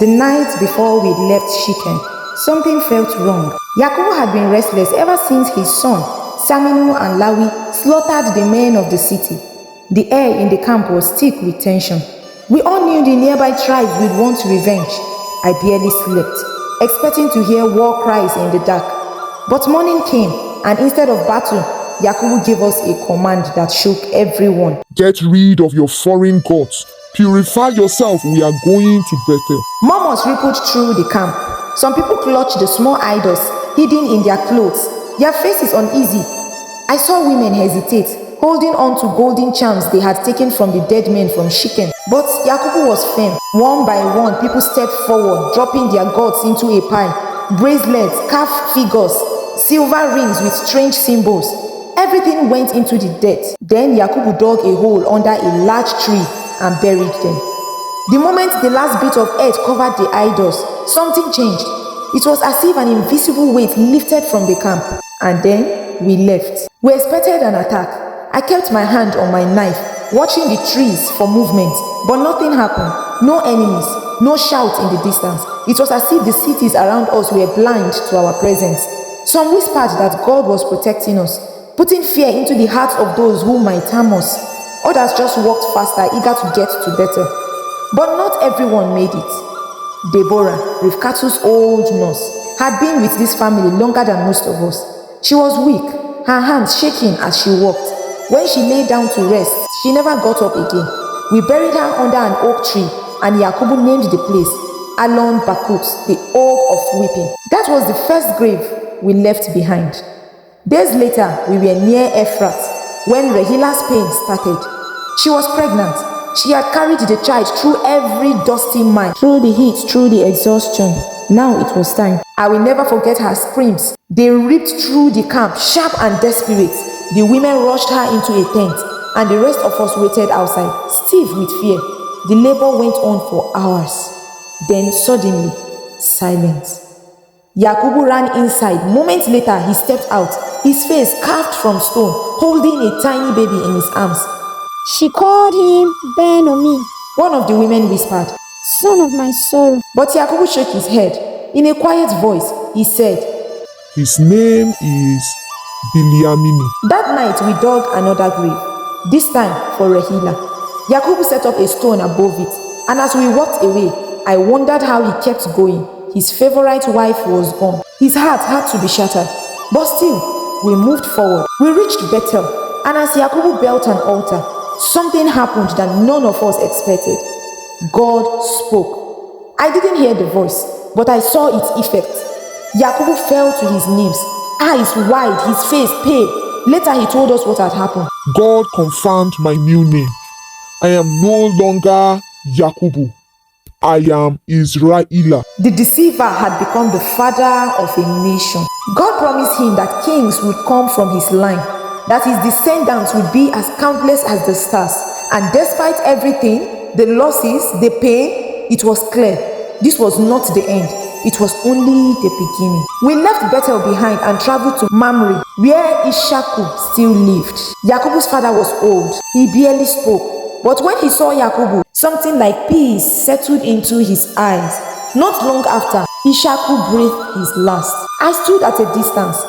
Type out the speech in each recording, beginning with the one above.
The night before we left Shechem, something felt wrong. Yakubu had been restless ever since his son, Saminu and Lawi, slaughtered the men of the city. The air in the camp was thick with tension. We all knew the nearby tribes would want revenge. I barely slept, expecting to hear war cries in the dark. But morning came, and instead of battle, Yakubu gave us a command that shook everyone. Get rid of your foreign gods. Purify yourself, we are going to Bethel. Murmurs rippled through the camp. Some people clutched the small idols hidden in their clothes, their faces uneasy. I saw women hesitate, holding on to golden charms they had taken from the dead men from Shechem. But Yakubu was firm. One by one, people stepped forward, dropping their gods into a pile. Bracelets, calf figures, silver rings with strange symbols. Everything went into the dirt. Then Yakubu dug a hole under a large tree and buried them. The moment the last bit of earth covered the idols, something changed. It was as if an invisible weight lifted from the camp. And then we left. We expected an attack. I kept my hand on my knife, watching the trees for movement, but nothing happened. No enemies, no shout in the distance. It was as if the cities around us were blind to our presence. Some whispered that God was protecting us, putting fear into the hearts of those who might harm us. Others just walked faster, eager to get to Bethel. But not everyone made it. Deborah, Rivkatu's old nurse, had been with this family longer than most of us. She was weak, her hands shaking as she walked. When she lay down to rest, she never got up again. We buried her under an oak tree, and Yakubu named the place Alon Bakut, the Oak of Weeping. That was the first grave we left behind. Days later, we were near Ephrat when Rehila's pain started. She was pregnant. She had carried the child through every dusty mile, through the heat, through the exhaustion. Now it was time. I will never forget her screams. They ripped through the camp, sharp and desperate. The women rushed her into a tent, and the rest of us waited outside, stiff with fear. The labor went on for hours. Then suddenly, silence. Yakubu ran inside. Moments later, he stepped out, his face carved from stone, holding a tiny baby in his arms. She called him Ben-Omi, one of the women whispered, son of my sorrow. But Yakubu shook his head. In a quiet voice, he said, His name is Biliamini. That night we dug another grave, this time for Rehila. Yakubu set up a stone above it, and as we walked away, I wondered how he kept going. His favorite wife was gone. His heart had to be shattered. But still, we moved forward. We reached Bethel, and as Yakubu built an altar, something happened that none of us expected. God spoke. I didn't hear the voice, but I saw its effect. Yakubu fell to his knees, eyes wide, his face pale. Later he told us what had happened. God confirmed my new name. I am no longer Yakubu. I am Israela. The deceiver had become the father of a nation. God promised him that kings would come from his line, that his descendants would be as countless as the stars. And despite everything, the losses, the pain, it was clear. This was not the end. It was only the beginning. We left Bethel behind and traveled to Mamre, where Ishaku still lived. Yakubu's father was old. He barely spoke. But when he saw Yakubu, something like peace settled into his eyes. Not long after, Ishaku breathed his last. I stood at a distance,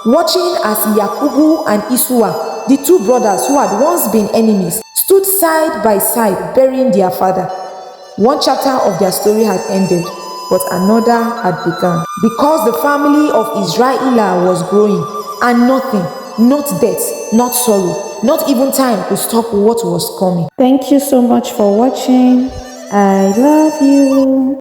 watching as Yakubu and Isua, the two brothers who had once been enemies, stood side by side burying their father. One chapter of their story had ended, but another had begun. Because the family of Israela was growing, and nothing, not death, not sorrow, not even time could stop what was coming. Thank you so much for watching. I love you.